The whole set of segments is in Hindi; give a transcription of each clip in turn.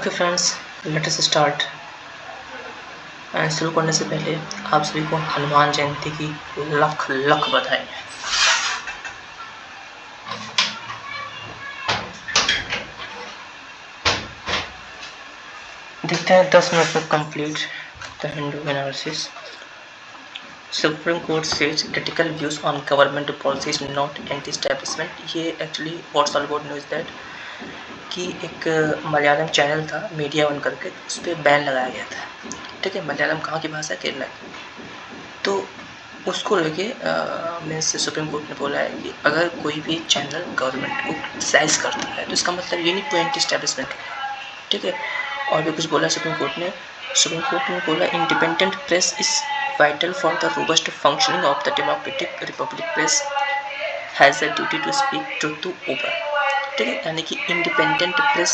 Okay friends, let us start. शुरू करने से पहले आप सभी को हनुमान जयंती की लख लख बधाई। देखते हैं 10 मिनट में complete the Hindu analysis. Supreme Court says critical views on government policies not anti establishment. ये actually what's all about news that कि एक मलयालम चैनल था मीडिया वन करके, उस पर बैन लगाया गया था। ठीक है, मलयालम कहाँ की भाषा है? केरला की। तो उसको लेके मीन्स सुप्रीम कोर्ट ने बोला है कि अगर कोई भी चैनल गवर्नमेंट को क्रिटिसाइज करता है तो इसका मतलब ये नहीं कोई एंटी एस्टैब्लिशमेंट होगा। ठीक है, और भी कुछ बोला सुप्रीम कोर्ट ने बोला independent press is vital for the robust functioning of the democratic republic. Press has the duty to speak truth to over. ठीक है, यानी कि इंडिपेंडेंट प्रेस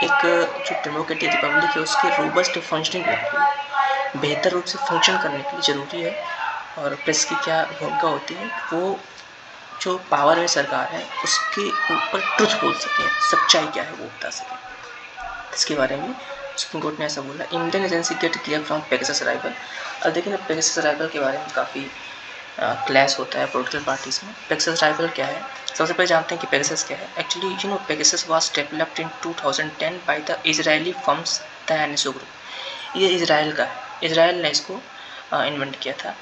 एक जो डेमोक्रेटिक रिपब्लिक है उसके रोबस्ट फंक्शनिंग के लिए, बेहतर रूप से फंक्शन करने के लिए ज़रूरी है। और प्रेस की क्या भूमिका होती है? वो जो पावर में सरकार है उसके ऊपर ट्रुथ बोल सकें, सच्चाई क्या है वो बता सकें। इसके बारे में सुप्रीम कोर्ट ने ऐसा बोला। Indian agency get clear from Pegasus arrival. अब देखिए पेगासस अराइवल के बारे में काफ़ी क्लैश होता है पॉलिटिकल पार्टीज में। पेगासस अराइवल क्या है? सबसे पहले जानते हैं कि पेगासस क्या है। Actually you know Pegasus was developed in 2010 by the Israeli firms the NSO group. ये इजराइल का है, इजराइल ने इसको इन्वेंट किया था।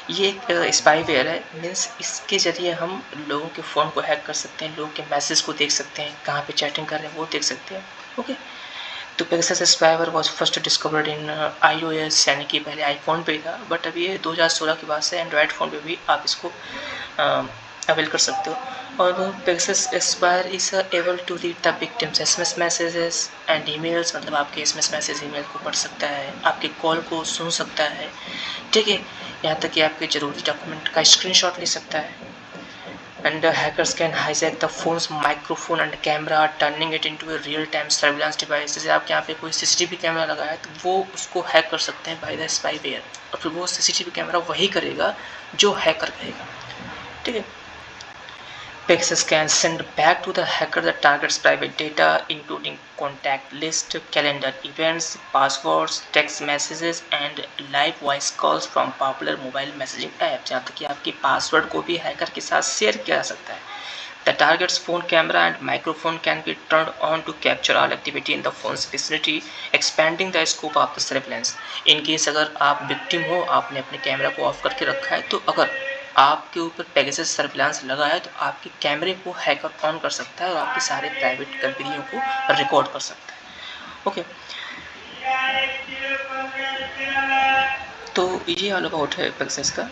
ये एक स्पाईवेयर है, मीन्स इसके ज़रिए हम लोगों के फ़ोन को हैक कर सकते हैं, लोगों के मैसेज को देख सकते हैं, कहाँ पे चैटिंग कर रहे हैं वो देख सकते हैं। ओके, तो Pegasus spyware was first discovered in iOS, यानी कि पहले आईफोन पे था, बट अब ये 2016 के बाद से एंड्रॉयड फ़ोन पे भी आप इसको अवेल कर सकते हो। और Pegasus spyware is able to read the victims SMS messages and emails. मतलब आपके एसएमएस मैसेज ईमेल को पढ़ सकता है, आपके कॉल को सुन सकता है। ठीक है, यहाँ तक कि आपके ज़रूरी डॉक्यूमेंट का स्क्रीनशॉट ले सकता है। And hackers can hijack the phone's microphone and camera, turning it into a real-time surveillance device। जैसे आपके यहाँ पे कोई सीसीटीवी कैमरा लगा है तो वो उसको हैक कर सकते हैं बाय द स्पाईवेयर, और फिर वो सीसीटीवी कैमरा वही करेगा जो हैकर करेगा। ठीक है, Pegasus can send back to the hacker the target's private data, including contact list, calendar events, passwords, text messages, and live voice calls from popular mobile messaging apps। यहाँ तक कि आपके पासवर्ड को भी हैकर के साथ शेयर किया जा सकता है। The target's phone camera and microphone can be turned on to capture all activity in the phone's vicinity, expanding the scope of the surveillance। In case अगर आप विक्टिम हो, आपने अपने कैमरा को ऑफ करके रखा है, तो अगर आपके ऊपर पेगासस सर्विलांस लगा है तो आपके कैमरे को हैकर ऑन कर सकता है और आपके सारे प्राइवेट गतिविधियों को रिकॉर्ड कर सकता है। ओके, तो ये ऑल अबाउट है पेगासस का।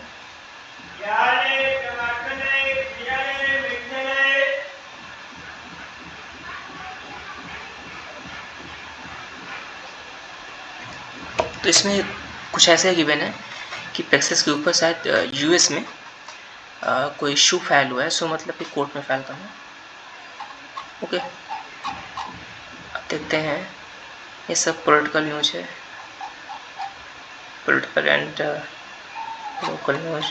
तो इसमें कुछ ऐसे गिवन है कि पेगासस के ऊपर शायद यूएस में कोई इशू फाइल हुआ है, सो मतलब कि कोर्ट में फाइल करना। ओके, अब देखते हैं। ये सब पॉलिटिकल न्यूज है, पॉलिटिकल एंड लोकल न्यूज।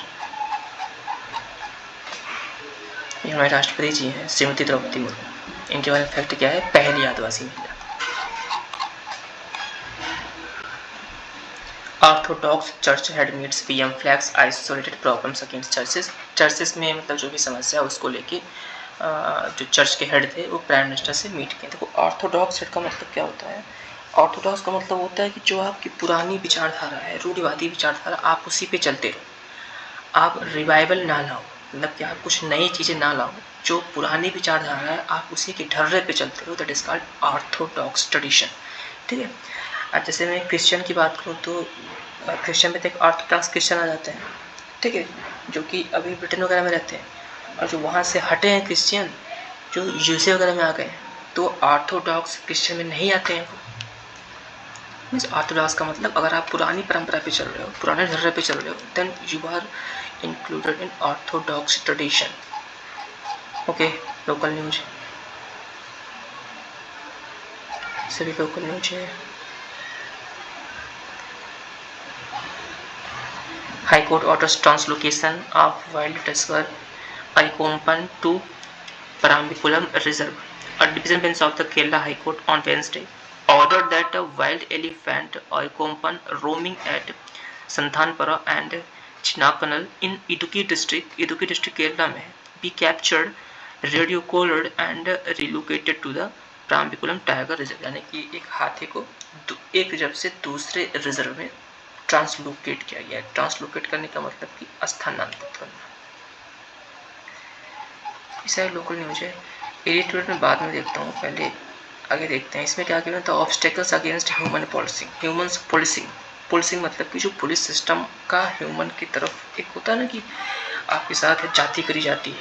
ये हमारे राष्ट्रपति जी हैं श्रीमती द्रौपदी मुर्मू। इनके बारे में फैक्ट क्या है? पहली आदिवासी महिला। Orthodox church head meets PM flags isolated problems against churches. Churches में मतलब जो भी समस्या है उसको लेके जो चर्च के हेड थे वो प्राइम मिनिस्टर से मीट किए। देखो, ऑर्थोडॉक्स हेड का मतलब क्या होता है? ऑर्थोडॉक्स का मतलब होता है कि जो आपकी पुरानी विचारधारा है, रूढ़िवादी विचारधारा, आप उसी पे चलते रहो, आप रिवाइवल ना लाओ, मतलब कि आप कुछ नई चीज़ें ना लाओ। जो पुरानी विचारधारा है आप उसी के ढर्रे पे चलते रहो, that is called Orthodox tradition. ठीक है, अब जैसे मैं क्रिश्चियन की बात करूँ तो क्रिश्चियन में तो एक ऑर्थोडॉक्स क्रिश्चियन आ जाते हैं। ठीक है, जो कि अभी ब्रिटेन वगैरह में रहते हैं, और जो वहाँ से हटे हैं क्रिश्चियन जो यूएसए वगैरह में आ गए तो ऑर्थोडॉक्स क्रिश्चियन में नहीं आते हैं। वो मीन्स ऑर्थोडॉक्स का मतलब अगर आप पुरानी परंपरा पे चल रहे हो, पुराने ढर्रे पे चल रहे हो, then you are included in orthodox tradition. Okay, local news, सभी लोकल न्यूज है। High Court orders translocation of wild tusker Arikompan to Parambiculam Reserve. A division bench of the Kerala High Court on Wednesday ordered that a wild elephant oikompan roaming at Santhanpura and Chinnakanal in Idukki district Kerala में be captured, radio collared and relocated to the Prambiculam tiger reserve, यानी कि एक हाथी को एक रिजर्व से दूसरे रिजर्व में ट्रांसलोकेट किया गया है। ट्रांसलोकेट करने का मतलब कि स्थानांतरित करना। सारे लोकल न्यूज है, एडिटोरियल में बाद में देखता हूँ, पहले आगे देखते हैं। इसमें क्या किया था, ऑब्स्टेकल्स अगेंस्ट ह्यूमन पुलिसिंग मतलब कि जो पुलिस सिस्टम का ह्यूमन की तरफ एक होता है ना कि आपके साथ जाति करी जाती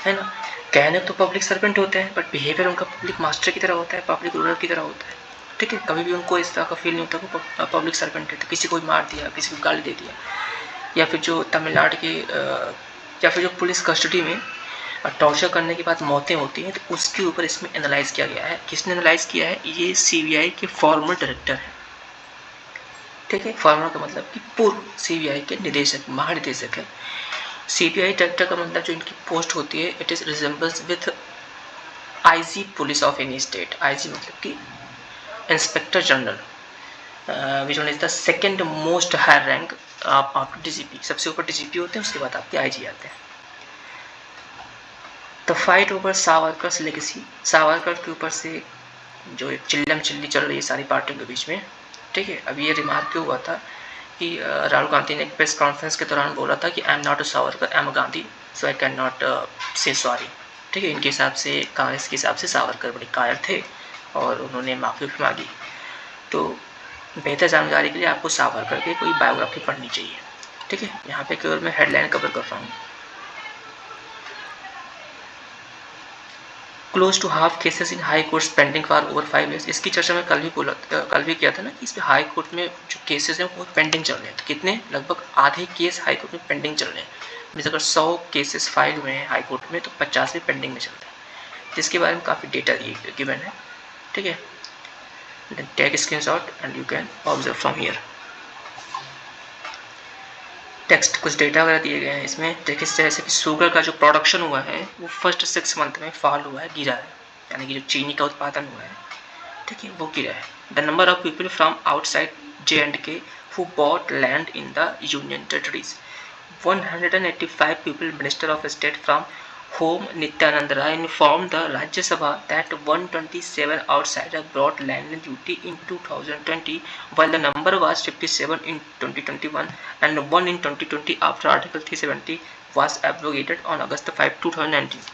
है ना। कहने तो पब्लिक सर्वेंट होते हैं बट बिहेवियर उनका पब्लिक मास्टर की तरह होता है, पब्लिक रूलर की तरह होता है, ठीक है। कभी भी उनको इस तरह का फील नहीं होता कि पब्लिक सर्वेंट है तो किसी को मार दिया, किसी को गाली दे दिया, या फिर जो तमिलनाडु के या फिर जो पुलिस कस्टडी में टॉर्चर करने के बाद मौतें होती हैं, तो उसके ऊपर इसमें एनालाइज किया गया है। किसने एनालाइज किया है, ये सीबीआई के फॉर्मर डायरेक्टर है, ठीक है। फॉर्मर का मतलब कि पूर्व सीबीआई के निदेशक, महानिदेशक है। सीबीआई डायरेक्टर का मतलब जो इनकी पोस्ट होती है, it is resembles with IG police of any state. IG मतलब कि inspector general, which one is the second most higher rank after DGP. सबसे ऊपर डीजीपी होते हैं, उसके बाद आपके आईजी आते हैं। तो fight over Savarkar legacy, Savarkar के ऊपर से जो एक चिल्लम चिल्ली चल रही है सारी पार्टियों के बीच में, ठीक है। अब ये रिमार्क क्यों हुआ था कि राहुल गांधी ने एक प्रेस कॉन्फ्रेंस के दौरान बोला था कि I am not a Savarkar, I am a Gandhi, so I can not से सॉरी, ठीक है। इनके हिसाब से, कांग्रेस के हिसाब से सावरकर बड़े कायर थे और उन्होंने माफ़ी मांगी। तो बेहतर जानकारी के लिए आपको सावरकर की कोई बायोग्राफी पढ़नी चाहिए, ठीक है। यहाँ पे केवल मैं हेडलाइन कवर कर रहा हूँ। Close to half cases in High Court pending for over 5 years। इसकी चर्चा मैं कल भी किया था ना कि इस पे हाई कोर्ट में जो केसेस हैं वो पेंडिंग चल रहे हैं। तो कितने, लगभग आधे केस हाई कोर्ट में पेंडिंग चल रहे हैं। मीन्स अगर 100 केसेस फाइल हुए हैं हाई कोर्ट में तो 50 भी पेंडिंग में चल रहे हैं। जिसके बारे में काफ़ी डेटा गिवन है, ठीक है। Take screenshot and you can observe from here. Text कुछ डेटा वगैरह दिए गए हैं इसमें। देखिए जैसे कि शुगर का जो प्रोडक्शन हुआ है वो फर्स्ट 6 मंथ में फॉल हुआ है, गिरा है, यानी कि जो चीनी का उत्पादन हुआ है, ठीक है, वो गिरा है। The number of people from outside J&K who bought land in the Union Territories, 185 people. Minister of State from Home Nityanand Rai informed the Rajya Sabha that 127 outsiders bought land in UT in 2020, while the number was 57 in 2021 and 1 in 2020 after Article 370 was abrogated on August 5, 2019.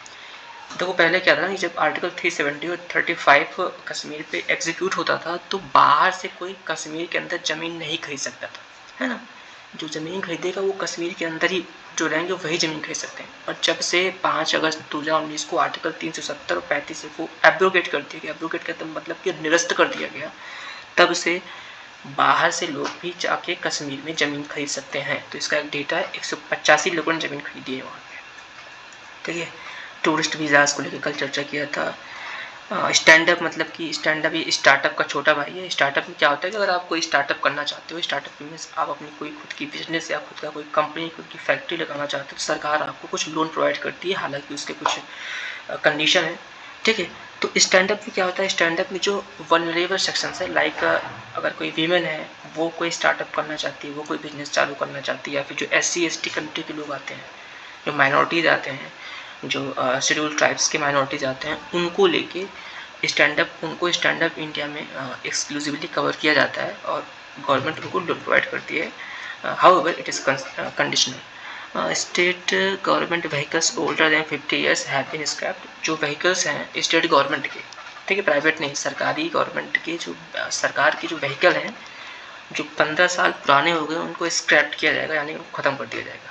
देखो पहले क्या था कि जब आर्टिकल 370 और 35 कश्मीर पे एग्जीक्यूट होता था तो बाहर से कोई कश्मीर के अंदर ज़मीन नहीं खरीद सकता था, है ना। जो ज़मीन खरीदेगा वो कश्मीर के अंदर ही जो रहेंगे वही ज़मीन खरीद सकते हैं। और जब से 5 अगस्त 2019 को आर्टिकल 370 और 35 को एब्रोगेट कर दिया गया, एब्रोगेट का मतलब कि निरस्त कर दिया गया, तब से बाहर से लोग भी जाके कश्मीर में ज़मीन खरीद सकते हैं। तो इसका एक डेटा है, 185 लोगों ने ज़मीन खरीदी है वहाँ पे, ठीक है। टूरिस्ट वीज़ाज़ को लेकर कल चर्चा किया था। स्टैंड अप मतलब कि स्टैंड-अप ये स्टार्टअप का छोटा भाई है। स्टार्टअप में क्या होता है कि अगर आप कोई स्टार्टअप करना चाहते हो, स्टार्टअप में आप अपनी कोई खुद की बिजनेस या खुद का कोई कंपनी, खुद की फैक्ट्री लगाना चाहते हो तो सरकार आपको कुछ लोन प्रोवाइड करती है, हालांकि उसके कुछ कंडीशन है, ठीक है। तो स्टैंड-अप में क्या होता है, स्टैंड-अप में जो वल्नरेबल सेक्शंस है, लाइक अगर कोई वीमेन है वो कोई स्टार्टअप करना चाहती है, वो कोई बिजनेस चालू करना चाहती है, या फिर जो SC/ST कम्युनिटी के लोग आते हैं, जो माइनॉरिटीज़ आते हैं, जो शेड्यूल ट्राइब्स के माइनॉरिटीज़ आते हैं, उनको लेके उनको स्टैंड-अप इंडिया में एक्सक्लूसिवली कवर किया जाता है और गवर्नमेंट उनको लोन प्रोवाइड करती है। However it is conditional. State government vehicles older than 50 years have been scrapped. जो व्हीकल्स हैं स्टेट गवर्नमेंट के, ठीक है, प्राइवेट नहीं, सरकारी गवर्नमेंट के जो सरकार के जो व्हीकल हैं जो 15 साल पुराने हो गए उनको स्क्रैप किया जाएगा, यानी उनको ख़त्म कर दिया जाएगा,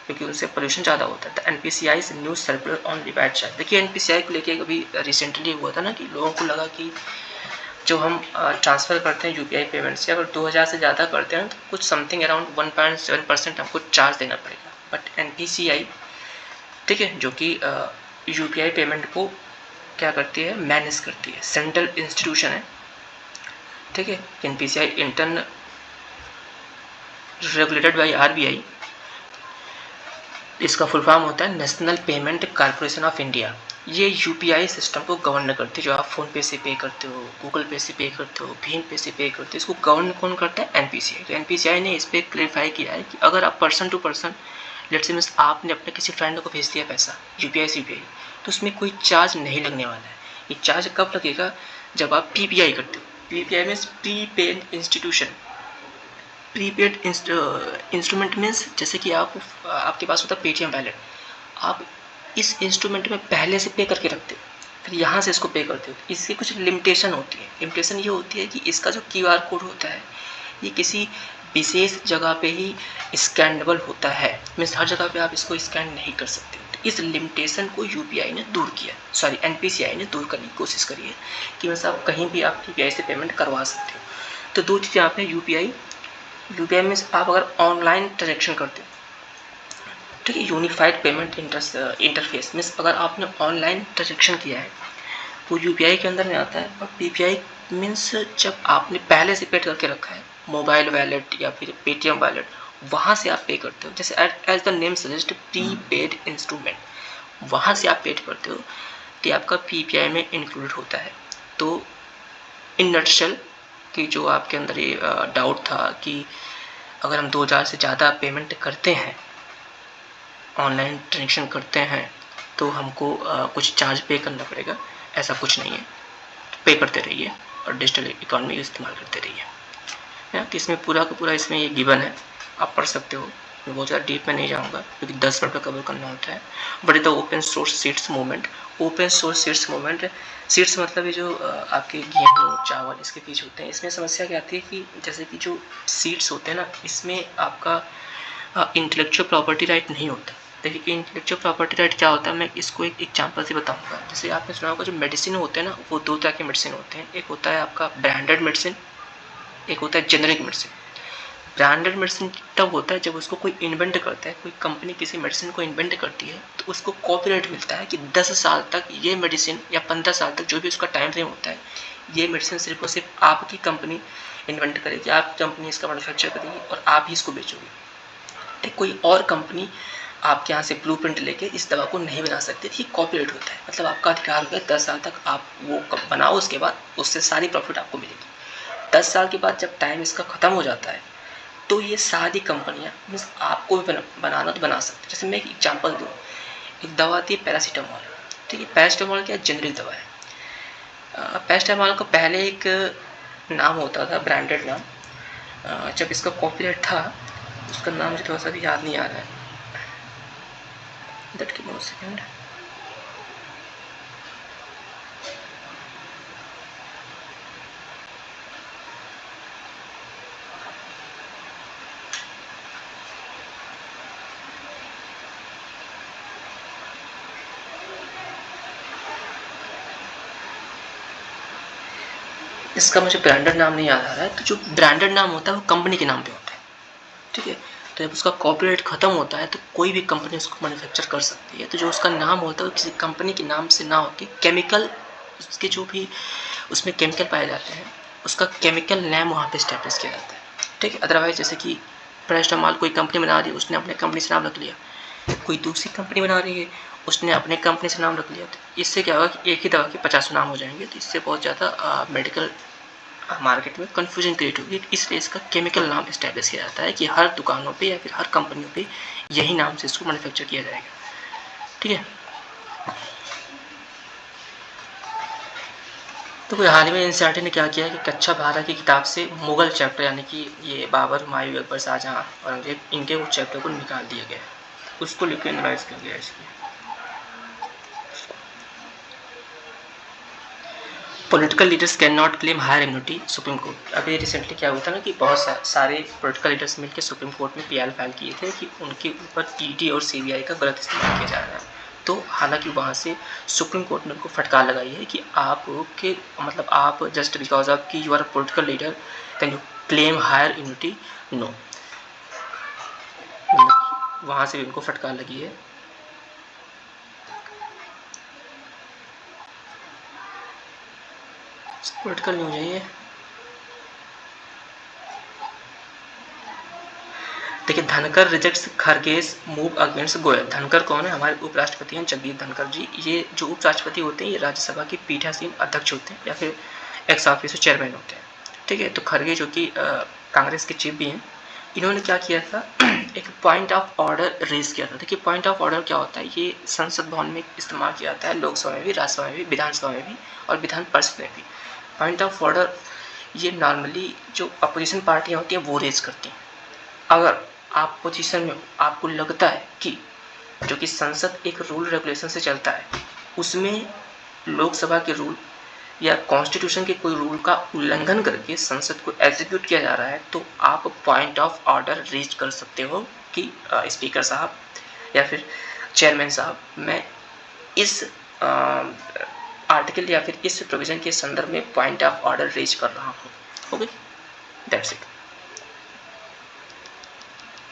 क्योंकि उनसे पोल्यूशन ज़्यादा होता है। तो NPCI news circular on revised charge. देखिए NPCI को लेके अभी रिसेंटली हुआ था ना कि लोगों को लगा कि जो हम ट्रांसफ़र करते हैं UPI पेमेंट से, अगर 2000 से ज़्यादा करते हैं तो कुछ समथिंग अराउंड 1.7% हमको चार्ज देना पड़ेगा। बट NPCI, ठीक है, जो कि UPI पेमेंट को क्या करती है, मैनेज करती है, सेंट्रल इंस्टीट्यूशन है, ठीक है। NPCI रेगुलेटेड बाई RBI, इसका फुल फॉर्म होता है national payment corporation of India. ये यूपीआई सिस्टम को गवर्न करती है। जो आप फ़ोन पे से पे करते हो, गूगल पे से पे करते हो, भीम पे से पे करते हो, इसको गवर्न कौन करता है? एनपीसीआई। तो एनपीसीआई ने इस पर क्लेरिफाई किया है कि अगर आप person to person, let's say means आपने अपने किसी फ्रेंड को भेज दिया पैसा यूपीआई से यूपीआई, तो उसमें कोई चार्ज नहीं लगने वाला है। ये चार्ज कब लगेगा? जब आप पीपीआई करते हो। PPI means prepaid institution. Prepaid instrument means जैसे कि आपके पास होता है पेटीएम वैलेट, आप इस इंस्ट्रूमेंट में पहले से पे करके रखते हो, फिर यहाँ से इसको पे करते हो। इसकी कुछ लिमिटेशन होती है। लिमिटेशन ये होती है कि इसका जो क्यूआर कोड होता है ये किसी विशेष जगह पे ही स्कैनेबल होता है। मीन्स हर जगह पे आप इसको स्कैन नहीं कर सकते। तो इस लिमिटेशन को यूपीआई ने दूर किया, सॉरी एनपीसीआई ने दूर करने की कोशिश करी है कि मीन्स आप कहीं भी आप यूपीआई से पेमेंट करवा सकते हो। तो दो चीज़ यहाँ पे यूपीआई मीन्स आप अगर ऑनलाइन ट्रांजेक्शन करते हो, ठीक है, यूनिफाइड पेमेंट इंटरफेस मीन्स अगर आपने ऑनलाइन ट्रांजेक्शन किया है वो यूपीआई के अंदर में आता है। और पीपीआई मीन्स जब आपने पहले से पे करके रखा है मोबाइल वैलेट या फिर पेटीएम वैलेट, वहाँ से आप पे करते हो। जैसे as the name suggest prepaid instrument, वहाँ से आप पे करते हो तो आपका पीपीआई में इंक्लूडेड होता है। तो इन नटशेल कि जो आपके अंदर ये डाउट था कि अगर हम 2000 से ज़्यादा पेमेंट करते हैं, ऑनलाइन ट्रांजेक्शन करते हैं, तो हमको कुछ चार्ज पे करना पड़ेगा, ऐसा कुछ नहीं है। पे करते रहिए और डिजिटल इकोनॉमी इस्तेमाल करते रहिए। तो इसमें पूरा का पूरा इसमें ये गिवन है, आप पढ़ सकते हो। मैं बहुत ज़्यादा डीप में नहीं जाऊँगा क्योंकि 10 मिनट में कवर करना होता है। But the open source seeds movement, open source seeds movement, seeds मतलब ये जो आपके गेहूँ चावल इसके बीज होते हैं। इसमें समस्या क्या आती है कि जैसे कि जो सीड्स होते हैं ना, इसमें आपका इंटेलेक्चुअल प्रॉपर्टी राइट नहीं होता। देखिए कि इंटेलेक्चुअल प्रॉपर्टी राइट क्या होता है, मैं इसको एक एग्जांपल से बताऊंगा। जैसे आपने सुना होगा जो मेडिसिन होते हैं ना, वो दो तरह के मेडिसिन होते हैं। एक होता है आपका ब्रांडेड मेडिसिन, एक होता है जेनरिक मेडिसिन। ब्रांडेड मेडिसिन तब होता है जब उसको कोई इन्वेंट करता है, कोई कंपनी किसी मेडिसिन को इन्वेंट करती है तो उसको कॉपीराइट मिलता है कि 10 साल तक ये मेडिसिन या 15 साल तक जो भी उसका टाइम फ्रेम होता है, ये मेडिसिन सिर्फ और सिर्फ आपकी कंपनी इन्वेंट करेगी, आपकी कंपनी इसका मैन्युफैक्चर करेगी और आप ही इसको बेचोगे। कोई और कंपनी आपके यहाँ से ब्लूप्रिंट लेके इस दवा को नहीं बना सकती थी। कॉपीराइट होता है, मतलब आपका अधिकार होता है 10 साल तक आप वो बनाओ, उसके बाद उससे सारी प्रॉफिट आपको मिलेगी। 10 साल के बाद जब टाइम इसका ख़त्म हो जाता है तो ये सारी कंपनियां मीन्स आपको भी बनाना तो बना सकते हैं। जैसे मैं एक एग्जांपल दूँ, एक दवा आती है पैरासीटामोल, ठीक है। पैरासीटामोल क्या जेनरिक दवा है। पैरासीटामोल का पहले एक नाम होता था, ब्रांडेड नाम। जब इसका कॉपीराइट था उसका नाम मुझे थोड़ा सा भी याद नहीं आ रहा है। That give me a second. इसका मुझे ब्रांडेड नाम नहीं याद आ रहा है। तो जो ब्रांडेड नाम होता है वो कंपनी के नाम पे होता है, ठीक है। तो जब उसका कॉपीराइट खत्म होता है तो कोई भी कंपनी उसको मैन्युफैक्चर कर सकती है। तो जो उसका नाम होता है वो किसी कंपनी के नाम से ना होकर केमिकल, उसके जो भी उसमें केमिकल पाए जाते हैं उसका केमिकल नेम वहाँ पे स्टैब्लिश किया जाता है, ठीक है। अदरवाइज जैसे कि पैरासीटामोल कोई कंपनी बना रही है, उसने अपने कंपनी से नाम रख लिया, कोई दूसरी कंपनी बना रही है, उसने अपने कंपनी से नाम रख लिया, तो इससे क्या होगा कि एक ही दवा के 50 नाम हो जाएंगे। तो इससे बहुत ज़्यादा मेडिकल मार्केट में कन्फ्यूजन क्रिएट होगी। इसलिए इसका केमिकल नाम इस्टेब्लिश किया जाता है कि हर दुकानों पे या फिर हर कंपनियों पे यही नाम से इसको मैन्युफैक्चर किया जाएगा, ठीक है। तो कोई हाल ही में एनसीईआरटी ने क्या किया कि कक्षा 12 की किताब से मुगल चैप्टर यानी कि ये बाबर, हुमायूं, अकबर, शाहजहाँ, औरंगजेब, इनके उस चैप्टर को निकाल दिया गया, उसको लिखकर एनालाइज कर गया इसलिए। Political leaders can not claim higher immunity, Supreme Court. अभी रिसेंटली क्या हुआ था ना कि बहुत सारे पॉलिटिकल लीडर्स मिलकर सुप्रीम कोर्ट में पीआर फाइल किए थे कि उनके ऊपर ईडी और सीबीआई का गलत इस्तेमाल किया जा रहा है। तो हालांकि वहाँ से सुप्रीम कोर्ट ने उनको फटकार लगाई है कि आप के मतलब आप जस्ट बिकॉज ऑफ कि you are political leader can you claim higher immunity, no. वहाँ से उनको फटकार लगी है। पॉलिटिकल न्यूज है ये। देखिए देखिए, धनकर रिजेक्ट्स खरगेश मूव अगेंस्ट गोयल। धनकर कौन है? हमारे उपराष्ट्रपति हैं जगदीप धनकर जी। ये जो उपराष्ट्रपति होते हैं ये राज्यसभा के पीठासीन अध्यक्ष होते हैं या फिर एक्स ऑफिसो चेयरमैन होते हैं। ठीक है, तो खरगे जो कि कांग्रेस के चीफ भी हैं, इन्होंने क्या किया था एक पॉइंट ऑफ ऑर्डर रेज किया था। देखिए, पॉइंट ऑफ ऑर्डर क्या होता है? ये संसद भवन में इस्तेमाल किया जाता है, लोकसभा में भी, राज्यसभा में भी, विधानसभा में भी और विधान परिषद में भी। पॉइंट ऑफ ऑर्डर ये नॉर्मली जो अपोजिशन पार्टियां होती हैं वो रेज करती हैं। अगर आप पोजीशन में आपको लगता है कि जो कि संसद एक रूल रेगुलेशन से चलता है उसमें लोकसभा के रूल या कॉन्स्टिट्यूशन के कोई रूल का उल्लंघन करके संसद को एग्जीक्यूट किया जा रहा है, तो आप पॉइंट ऑफ ऑर्डर रेज कर सकते हो कि स्पीकर साहब या फिर चेयरमैन साहब, मैं इस आर्टिकल या फिर इस प्रोविजन के संदर्भ में पॉइंट ऑफ ऑर्डर रेज कर रहा हूँ। Okay, that's it.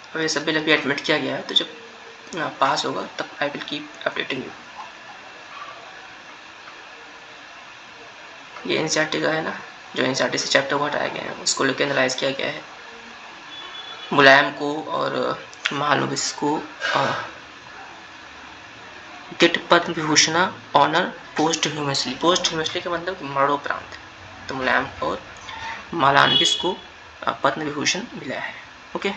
अब ये सब बिल अभी एडमिट किया गया है, तो जब पास होगा तब I will keep updating you. ये एनसीईआरटी का है ना, जो एनसीईआरटी से चैप्टर को हटाया गया है उसको लेकर एनालाइज किया गया है। मुलायम को और महालनोबिस को gate Padma Vibhushan honour post ह्यूमसली। Post ह्यूमसली का मतलब मरणोपरांत। तो मुलायम और महालनोबिस को पद्म विभूषण मिला है। ओके,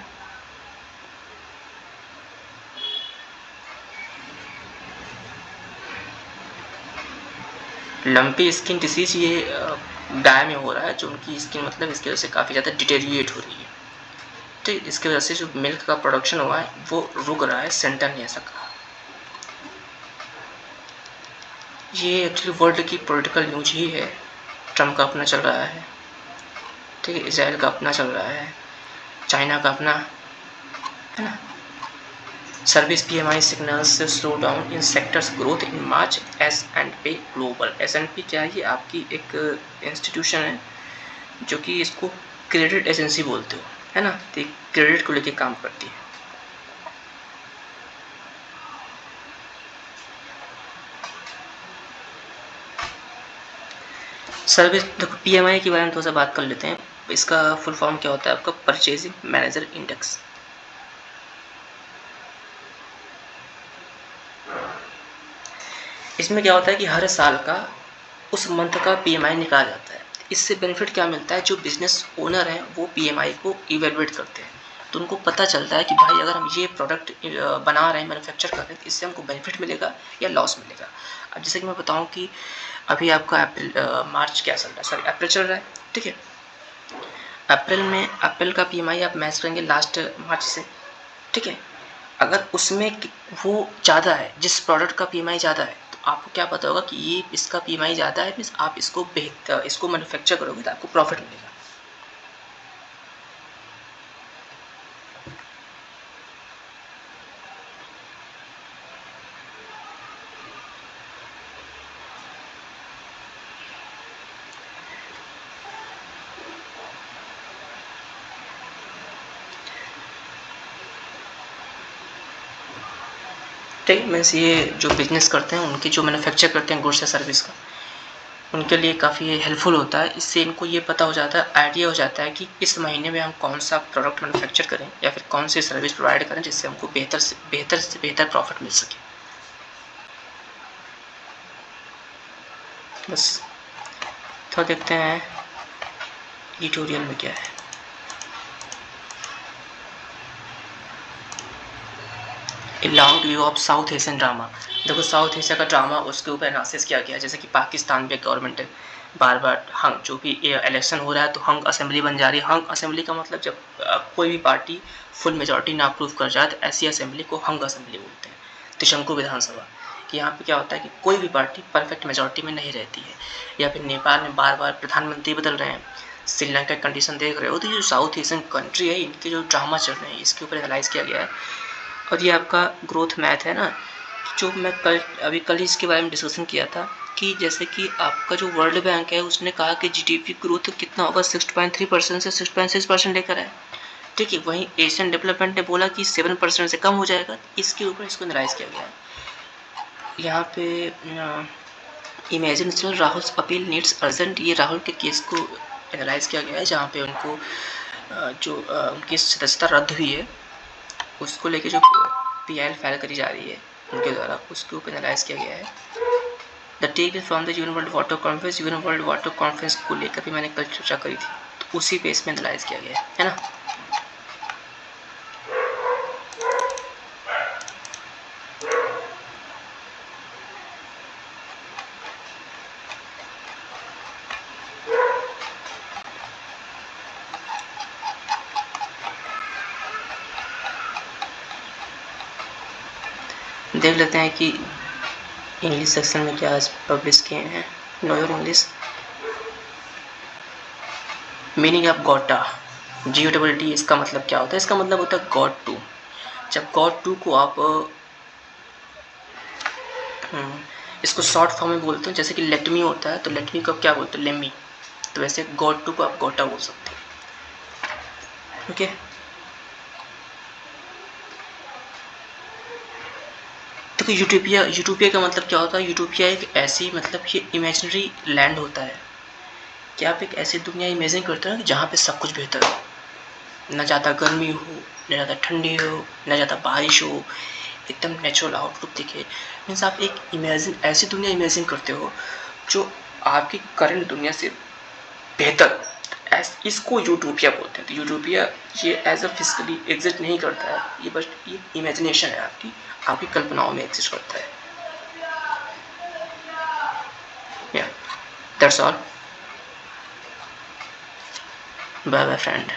लंपी स्किन डिसीज ये गाय में हो रहा है, जो उनकी स्किन मतलब इसकी वजह से काफ़ी ज़्यादा डिटेरिएट हो रही है। तो इसकी वजह से जो मिल्क का प्रोडक्शन हुआ है वो रुक रहा है, सेंटर ने ऐसा कहा। ये एक्चुअली वर्ल्ड की पॉलिटिकल न्यूज ही है। ट्रम्प का अपना चल रहा है, ठीक है, इजराइल का अपना चल रहा है, चाइना का अपना है ना। Service PMI signals slow down in sectors growth in March. S&P global. S&P क्या है? ये आपकी एक इंस्टीट्यूशन है जो कि इसको क्रेडिट एजेंसी बोलते हो, है ना, तो क्रेडिट को लेके काम करती है। सर्विस, देखो PMI के बारे में थोड़ा सा बात कर लेते हैं। इसका फुल फॉर्म क्या होता है आपका? Purchasing manager index. इसमें क्या होता है कि हर साल का उस मंथ का PMI निकाला जाता है। इससे बेनिफिट क्या मिलता है? जो बिजनेस ओनर हैं वो PMI को इवेलुएट करते हैं, तो उनको पता चलता है कि भाई अगर हम ये प्रोडक्ट बना रहे हैं, मैन्युफैक्चर कर रहे हैं, तो इससे हमको बेनिफिट मिलेगा या लॉस मिलेगा। अब जैसे कि मैं बताऊं कि अभी आपका मार्च क्या चल रहा है, सॉरी अप्रैल चल रहा है, ठीक है। अप्रैल में अप्रैल का PMI आप मैच करेंगे लास्ट मार्च से, ठीक है। अगर उसमें वो ज़्यादा है, जिस प्रोडक्ट का PMI ज़्यादा है, तो आपको क्या पता होगा कि ये इसका PMI ज़्यादा है, मीन्स आप इसको बेहतर इसको मैन्युफैक्चर करोगे तो आपको प्रॉफिट मिलेगा। ठीक है, मीन्स ये जो बिजनेस करते हैं उनकी जो मैन्युफैक्चर करते हैं गुड्स या सर्विस का, उनके लिए काफ़ी हेल्पफुल होता है। इससे इनको ये पता हो जाता है, आइडिया हो जाता है कि इस महीने में हम कौन सा प्रोडक्ट मैन्युफैक्चर करें या फिर कौन सी सर्विस प्रोवाइड करें जिससे हमको बेहतर से बेहतर प्रॉफिट मिल सके। बस थोड़ा देखते हैं एडिटोरियल में क्या है। A long view of south Asian drama. देखो, साउथ एशिया का ड्रामा, उसके ऊपर एनालिसिस किया गया। जैसे कि पाकिस्तान में गवर्नमेंट है, बार बार हंग, जो भी इलेक्शन हो रहा है तो हंग असेंबली बन जा रही है। हंग असेंबली का मतलब जब कोई भी पार्टी फुल मेजॉरिटी ना अप्रूव कर जाए तो ऐसी असेंबली को हंग असेंबली बोलते हैं। त्रिशंकु विधानसभा कि यहाँ पे क्या होता है कि कोई भी पार्टी परफेक्ट मेजॉरिटी में नहीं रहती है। या फिर नेपाल में बार बार प्रधानमंत्री बदल रहे हैं, श्रीलंका की कंडीशन देख रहे हो, तो ये जो साउथ एशियन कंट्री है इनके जो ड्रामा चल रहे हैं इसके ऊपर एनालाइज किया गया है। और ये आपका ग्रोथ मैथ है ना, जो मैं कल ही इसके बारे में डिस्कशन किया था कि जैसे कि आपका जो वर्ल्ड बैंक है उसने कहा कि GDP ग्रोथ कितना होगा, 6.3% से 6.6% लेकर आए, ठीक है। वहीं एशियन डेवलपमेंट ने बोला कि 7% से कम हो जाएगा। इसके ऊपर इसको एनालाइज किया गया है। यहाँ पे imagine Rahul appeal needs urgent, ये राहुल के केस को एनालाइज किया गया है जहाँ पे उनको जो उनकी सदस्यता रद्द हुई है उसको लेके जो PIL फाइल करी जा रही है उनके द्वारा, उसके ऊपर एनालाइज किया गया है। The table from the UN world water conference, UN world water conference को लेकर भी मैंने कल चर्चा करी थी, तो उसी बेस में एनालाइज किया गया है ना। देख लेते हैं कि इंग्लिश सेक्शन में क्या पब्लिश किए हैं। Know your English. Meaning of गोटा, GOT, इसका मतलब क्या होता है? इसका मतलब होता है गॉड टू। जब गॉड टू को आप इसको शॉर्ट फॉर्म में बोलते हैं, जैसे कि लेटमी होता है तो लेटमी को आप क्या बोलते हैं? लेमी। तो वैसे गॉड टू को आप गोटा बोल सकते हैं। ओके, देखो यूटोपिया का मतलब क्या होता है? यूटोपिया एक ऐसी, मतलब ये इमेजिनरी लैंड होता है कि आप एक ऐसी दुनिया इमेजिन करते हो जहाँ पे सब कुछ बेहतर हो, ना ज़्यादा गर्मी हो, ना ज़्यादा ठंडी हो, ना ज़्यादा बारिश हो, एकदम नेचुरल आउटलुक दिखे। मीन्स आप एक ऐसी दुनिया इमेजिन करते हो जो आपकी करंट दुनिया से बेहतर। इसको यूटोपिया बोलते हैं। तो यूटोपिया ये एज अ फिजिकली एग्जिस्ट नहीं करता है, ये बस ये इमेजिनेशन है आपकी कल्पनाओं में एग्जिस्ट करता है। या that's all. Bye bye friend.